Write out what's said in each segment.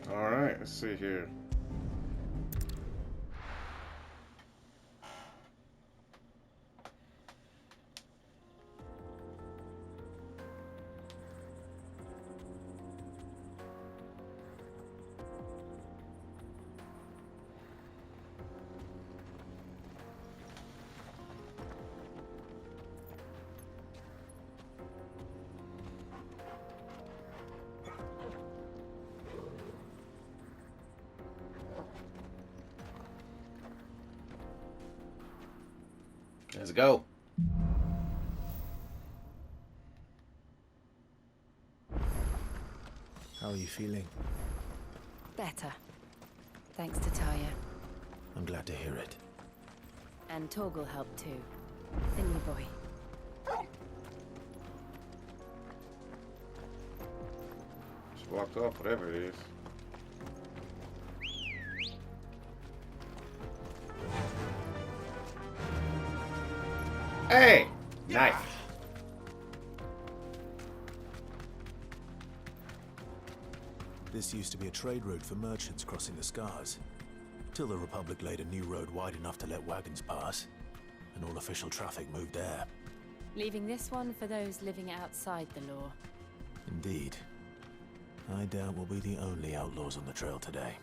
Alright, let's see here. Let's go. How are you feeling? Better. Thanks to Talia. I'm glad to hear it. And Torgal helped too. The new boy. Just walked off, whatever it is. Hey! Nice. This used to be a trade route for merchants crossing the Scars. Till the Republic laid a new road wide enough to let wagons pass, and all official traffic moved there. Leaving this one for those living outside the law. Indeed. I doubt we'll be the only outlaws on the trail today.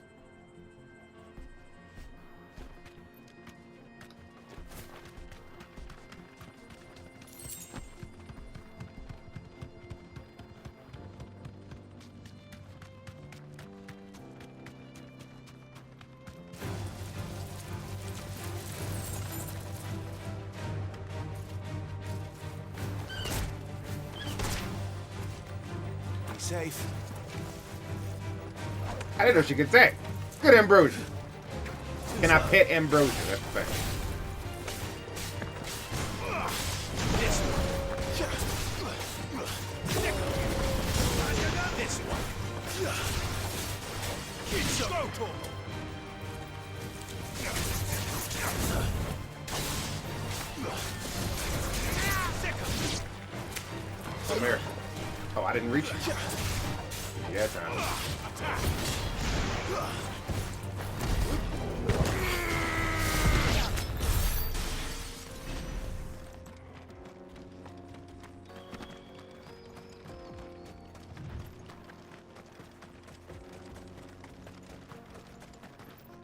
Safe. I didn't know she could say. Good ambrosia. Can I pet ambrosia? That's the thing. This one. Come here. Oh, I didn't reach it. Yeah, time.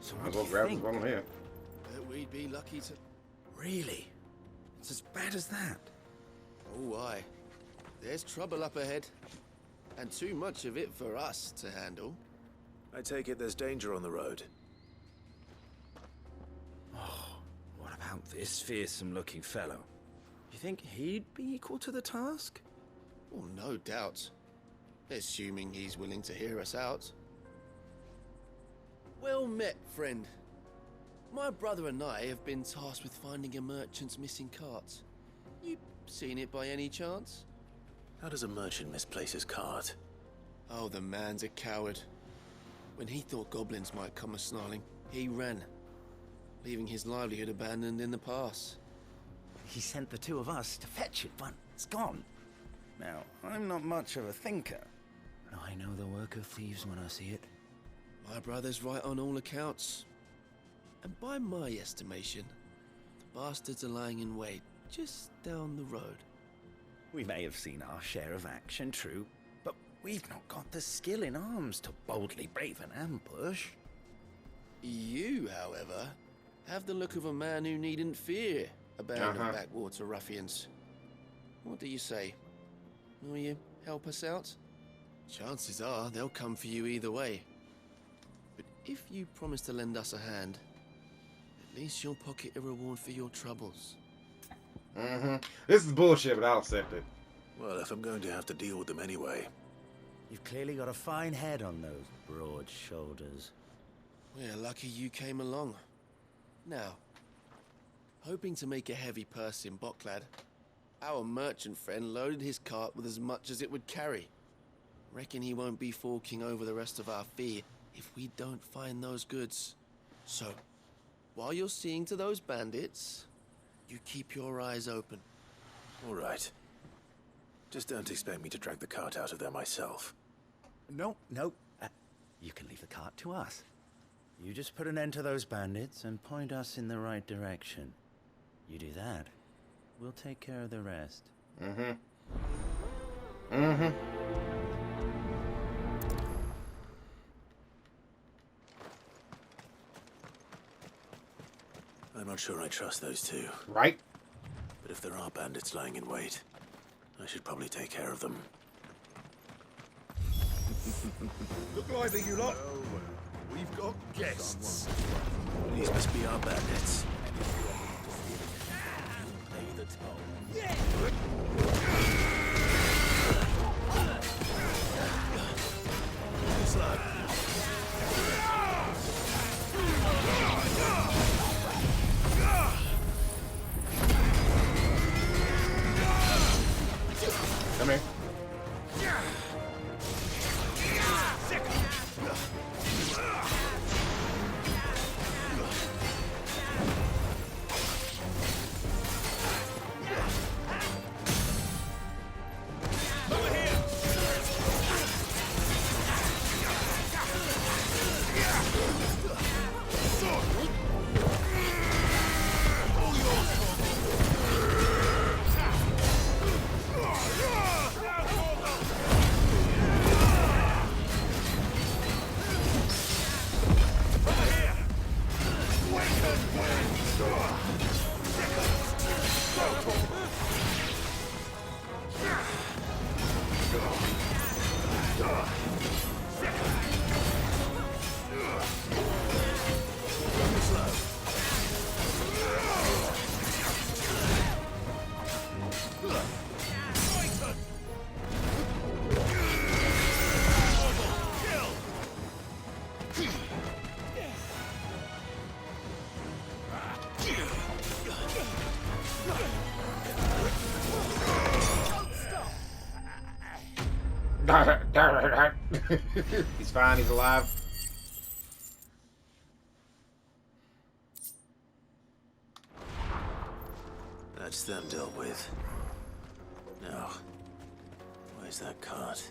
So I'll what go do you grab think? this one here. That we'd be lucky to... Really? It's as bad as that? Oh, aye. There's trouble up ahead. And too much of it for us to handle. I take it there's danger on the road. Oh, what about this fearsome-looking fellow? You think he'd be equal to the task? Oh, no doubt. Assuming he's willing to hear us out. Well met, friend. My brother and I have been tasked with finding a merchant's missing cart. You seen it by any chance? How does a merchant misplace his cart? Oh, the man's a coward. When he thought goblins might come a-snarling, he ran, leaving his livelihood abandoned in the pass. He sent the two of us to fetch it, but it's gone. Now, I'm not much of a thinker. But I know the work of thieves when I see it. My brother's right on all accounts. And by my estimation, the bastards are lying in wait just down the road. We may have seen our share of action, true, but we've not got the skill in arms to boldly brave an ambush. You, however, have the look of a man who needn't fear a band of backwater ruffians. What do you say? Will you help us out? Chances are they'll come for you either way. But if you promise to lend us a hand, at least you'll pocket a reward for your troubles. This is bullshit, but I'll accept it. Well, if I'm going to have to deal with them anyway. You've clearly got a fine head on those broad shoulders. We're lucky you came along. Now, hoping to make a heavy purse in BOKLAD, our merchant friend loaded his cart with as much as it would carry. Reckon he won't be forking over the rest of our fee if we don't find those goods. So, while you're seeing to those bandits, you keep your eyes open. All right. Just don't expect me to drag the cart out of there myself. No. you can leave the cart to us. You just put an end to those bandits and point us in the right direction. You do that, we'll take care of the rest. I'm not sure I trust those two. Right? But if there are bandits lying in wait, I should probably take care of them. Look lively, you lot. We've got guests. These must be our bandits. Pay the toll. Slow. Come here. He's fine, he's alive. That's them dealt with. Now, where's that cart?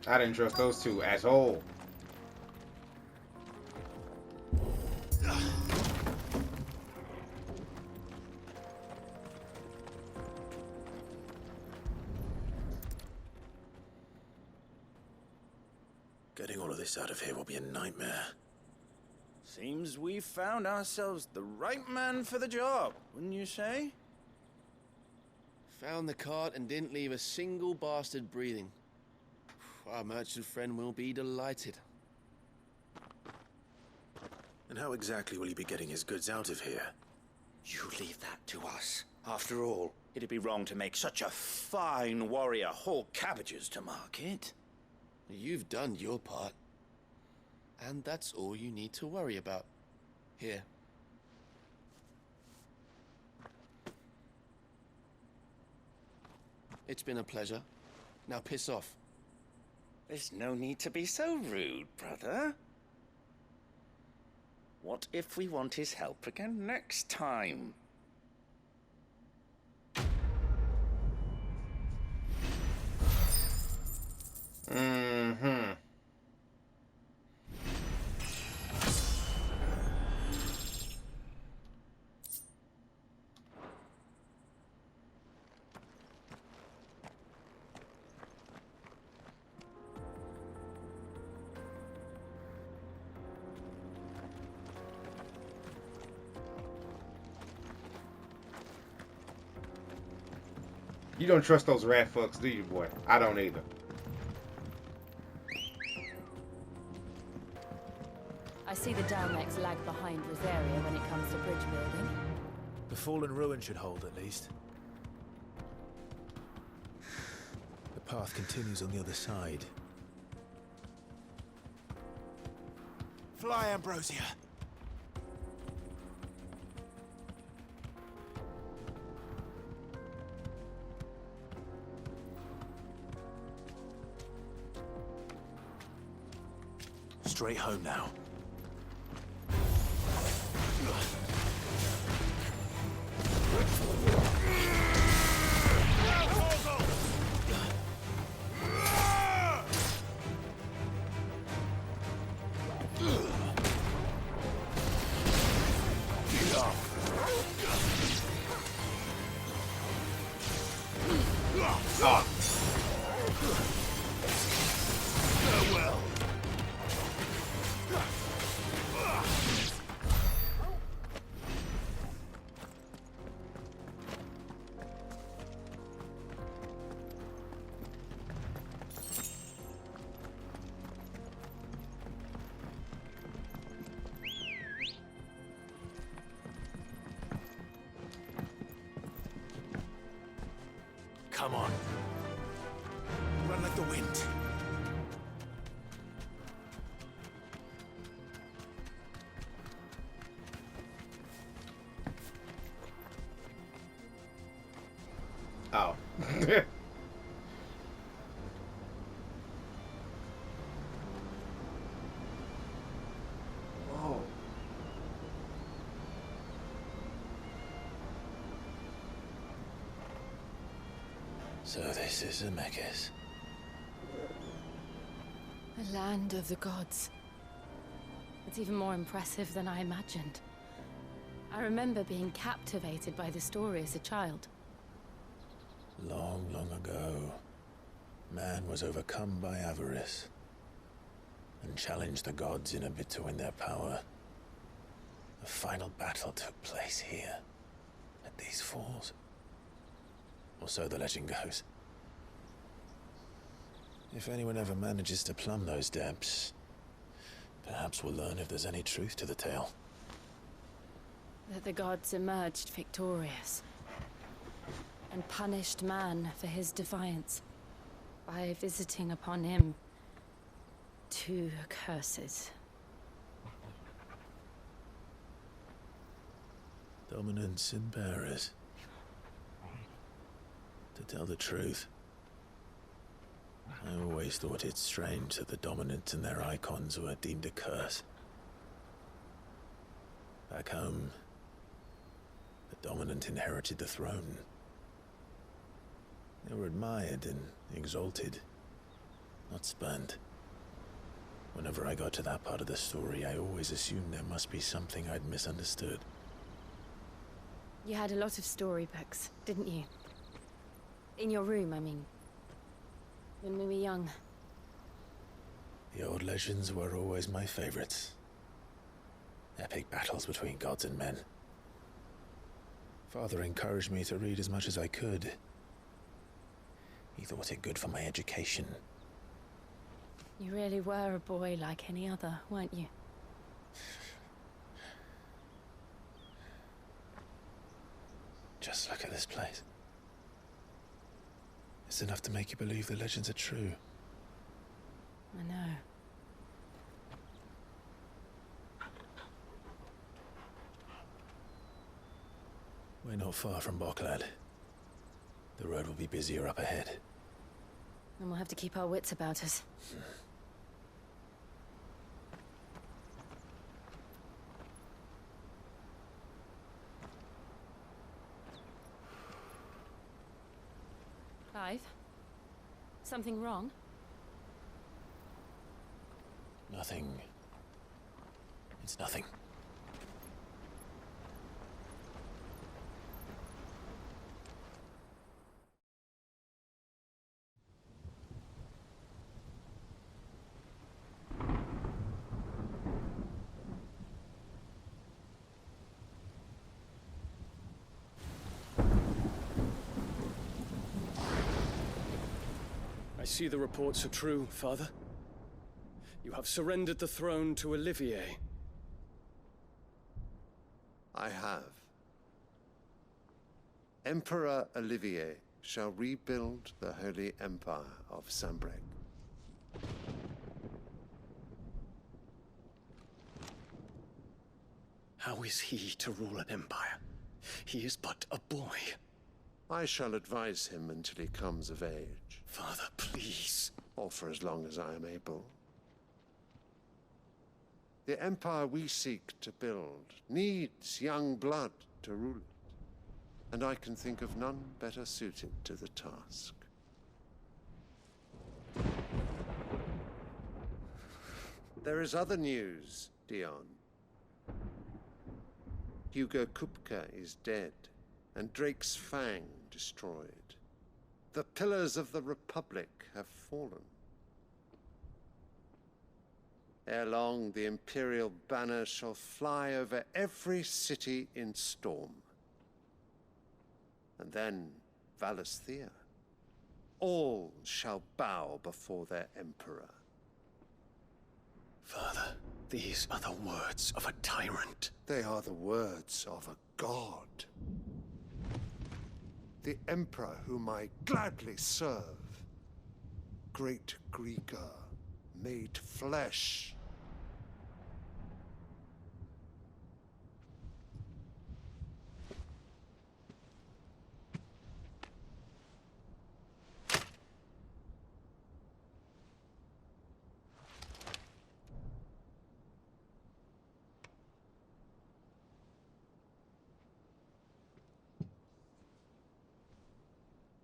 I didn't trust those two at all. Getting all of this out of here will be a nightmare. Seems we found ourselves the right man for the job, wouldn't you say? Found the cart and didn't leave a single bastard breathing. Our merchant friend will be delighted. And how exactly will he be getting his goods out of here? You leave that to us. After all, it'd be wrong to make such a fine warrior haul cabbages to market. You've done your part. And that's all you need to worry about. Here. It's been a pleasure. Now piss off. There's no need to be so rude, brother. What if we want his help again next time? You don't trust those rat fucks, do you, boy? I don't either. I see the Dalmex lag behind Rosaria when it comes to bridge building. The fallen ruin should hold, at least. The path continues on the other side. Fly, Ambrosia! Straight home now. Come on. Run like the wind. Oh. Whoa. So this is Amidst. The land of the gods. It's even more impressive than I imagined. I remember being captivated by the story as a child. Long, long ago, man was overcome by avarice and challenged the gods in a bid to win their power. The final battle took place here, at these falls. Or so the legend goes. If anyone ever manages to plumb those depths, perhaps we'll learn if there's any truth to the tale. That the gods emerged victorious and punished man for his defiance by visiting upon him 2 curses. Dominants and bearers. To tell the truth, I always thought it strange that the dominants and their icons were deemed a curse. Back home, the dominant inherited the throne. They were admired and exalted, not spurned. Whenever I got to that part of the story, I always assumed there must be something I'd misunderstood. You had a lot of storybooks, didn't you? In your room, I mean. When we were young. The old legends were always my favorites. Epic battles between gods and men. Father encouraged me to read as much as I could. He thought it good for my education. You really were a boy like any other, weren't you? Just look at this place. It's enough to make you believe the legends are true. I know. We're not far from BOKLAD. The road will be busier up ahead. And we'll have to keep our wits about us. Clive? Something wrong? Nothing. It's nothing. I see the reports are true, Father. You have surrendered the throne to Olivier. I have. Emperor Olivier shall rebuild the Holy Empire of Sanbreque. How is he to rule an empire? He is but a boy. I shall advise him until he comes of age, Father, please. or for as long as I am able. The empire we seek to build needs young blood to rule it, and I can think of none better suited to the task. There is other news, Dion. Hugo Kupka is dead, and Drake's Fang destroyed. The pillars of the Republic have fallen. Ere long, the Imperial banner shall fly over every city in Storm. And then Valisthea. All shall bow before their Emperor. Father, these are the words of a tyrant. They are the words of a god. the Emperor whom I gladly serve. Great Greeker, made flesh.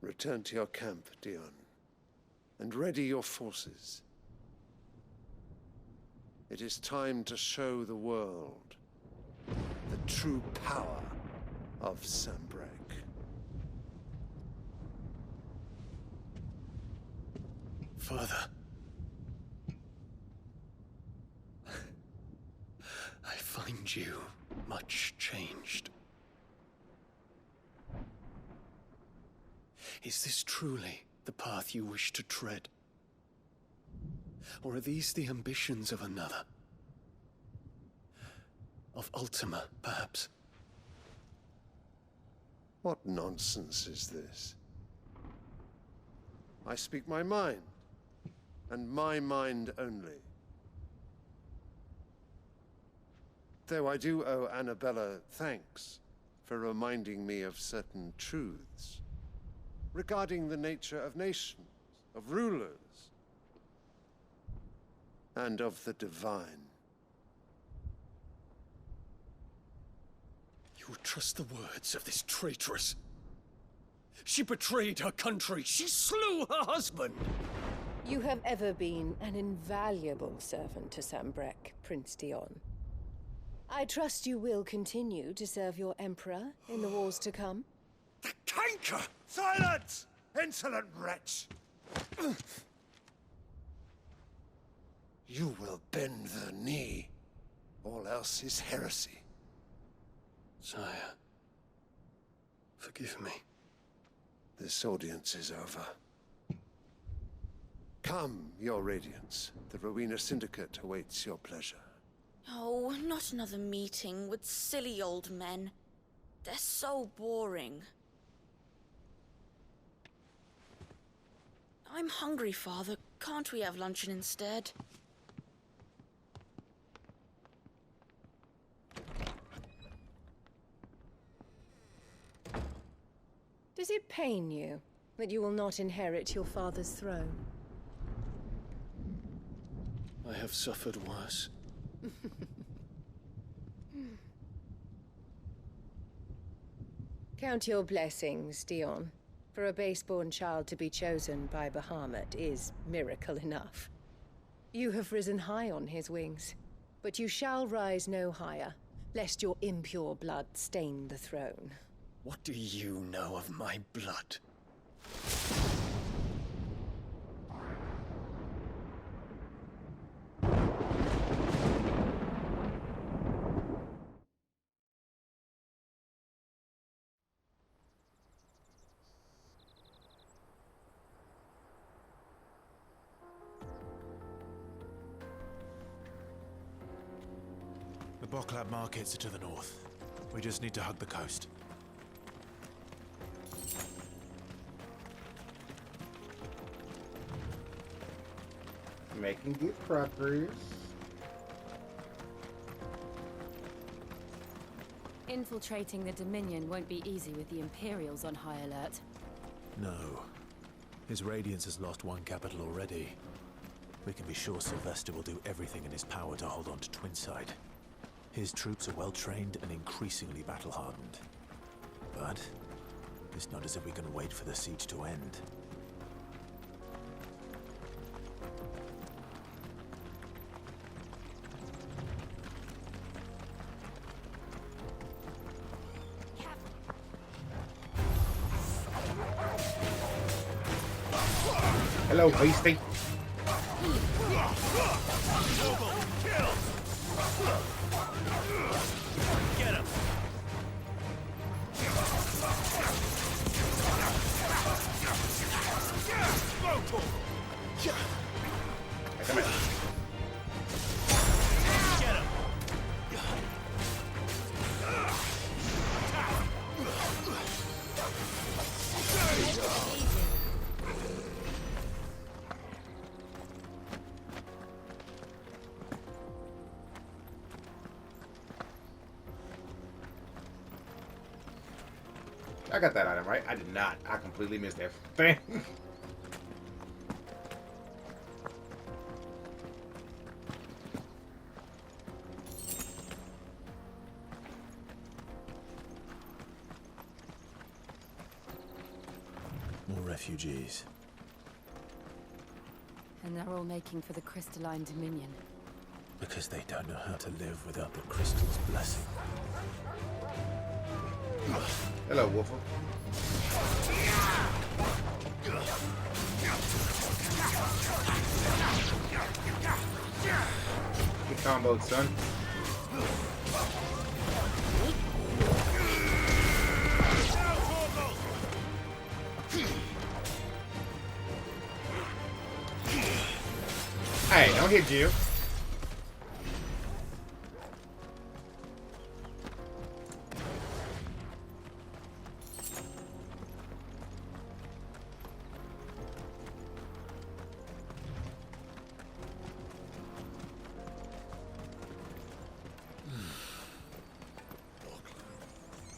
Return to your camp, Dion, and ready your forces. It is time to show the world the true power of Sanbreque. Father. I find you much changed. Is this truly the path you wish to tread? Or are these the ambitions of another? Of Ultima, perhaps? What nonsense is this? I speak my mind, and my mind only. Though I do owe Annabella thanks for reminding me of certain truths regarding the nature of nations, of rulers, and of the divine. You would trust the words of this traitress? She betrayed her country. She slew her husband. You have ever been an invaluable servant to Sanbreque, Prince Dion. I trust you will continue to serve your Emperor in the wars to come. The canker! Silence! Insolent wretch! You will bend the knee. All else is heresy. Sire, forgive me. This audience is over. Come, your Radiance. The Rowena Syndicate awaits your pleasure. Oh, not another meeting with silly old men. They're so boring. I'm hungry, Father. Can't we have luncheon instead? Does it pain you that you will not inherit your father's throne? I have suffered worse. Count your blessings, Dion. For a base-born child to be chosen by Bahamut is miracle enough. You have risen high on his wings, but you shall rise no higher, lest your impure blood stain the throne. What do you know of my blood? The BOKLAD markets are to the north. We just need to hug the coast. Making good progress. Infiltrating the Dominion won't be easy with the Imperials on high alert. No. His Radiance has lost one capital already. We can be sure Sylvester will do everything in his power to hold on to Twinside. His troops are well-trained and increasingly battle-hardened. But it's not as if we can wait for the siege to end. Hello, beastie. Get him! Come here. Get him! I got that item, right? I did not. I completely missed that thing. More refugees. And they're all making for the crystalline dominion. Because they don't know how to live without the crystal's blessing. Hello, Wolfo. Good combo, son. Hey, don't hit you.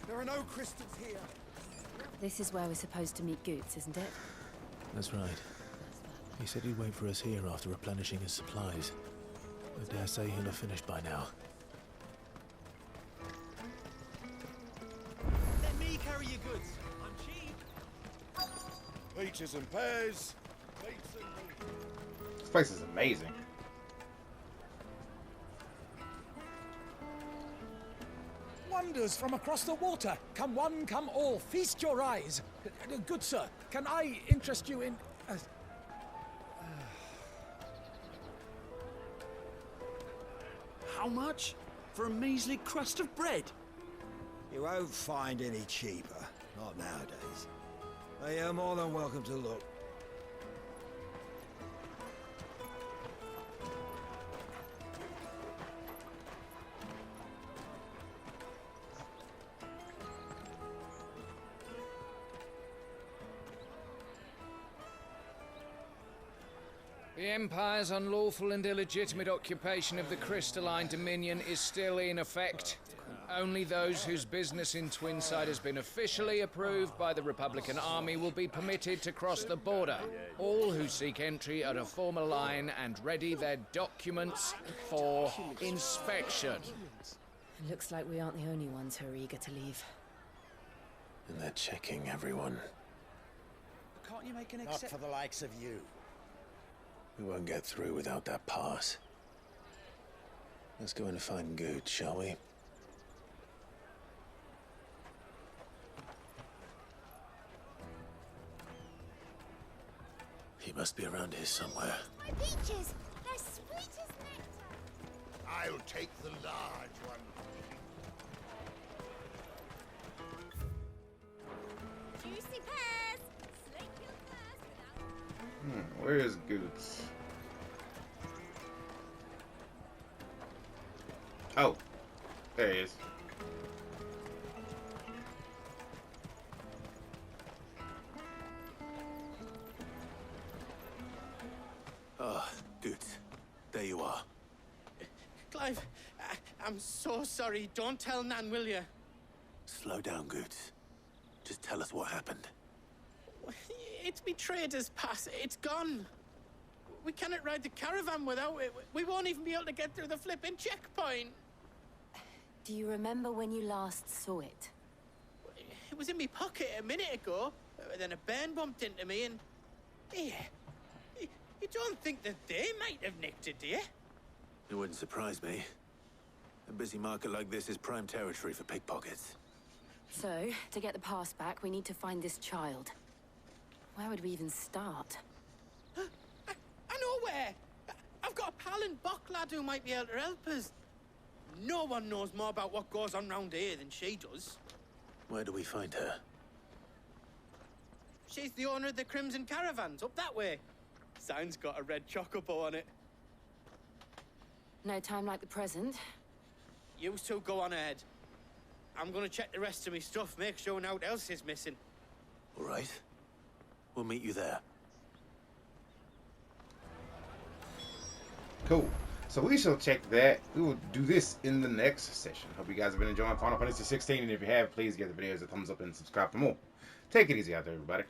There are no crystals here. This is where we're supposed to meet Goots, isn't it? That's right. He said he'd wait for us here after replenishing his supplies. I dare say he'll have finished by now. Let me carry your goods. I'm cheap. Peaches and pears. Dates and peaches. This place is amazing. Wonders from across the water. Come one, come all. Feast your eyes. Good sir, can I interest you in... How much? For a measly crust of bread? You won't find any cheaper. Not nowadays. But you're more than welcome to look. The Empire's unlawful and illegitimate occupation of the crystalline dominion is still in effect. Only those whose business in Twinside has been officially approved by the Republican Army will be permitted to cross the border. All who seek entry are to form a line and ready their documents for inspection. It looks like we aren't the only ones who are eager to leave. And they're checking everyone. Can't you make an Not for the likes of you. We won't get through without that pass. Let's go in and find Good, shall we? He must be around here somewhere. My peaches! They're sweet as nectar! I'll take the large one. Juicy pears! Slake your thirst without... Where is Goots? Oh, there he is. Ah, Good. There you are. Clive, I'm so sorry. Don't tell Nan, will you? Slow down, Good. Just tell us what happened. It's betrayed us, pass. It's gone. We cannot ride the caravan without it. We won't even be able to get through the flipping checkpoint. Do you remember when you last saw it? It was in my pocket a minute ago. Then a bairn bumped into me and... Yeah. You don't think that they might have nicked it, do you? It wouldn't surprise me. A busy market like this is prime territory for pickpockets. So, to get the pass back, we need to find this child. Where would we even start? I know where! I've got a pal in BOKLAD who might be able to help us. No one knows more about what goes on round here than she does. Where do we find her? She's the owner of the Crimson Caravans, up that way. Sign's got a red chocobo on it. No time like the present. You two go on ahead. I'm gonna check the rest of my stuff, make sure nothing else is missing. All right. We'll meet you there. Cool. So we shall check that. We will do this in the next session. Hope you guys have been enjoying Final Fantasy 16, and if you have, please give the videos a thumbs up and subscribe for more. Take it easy out there, everybody.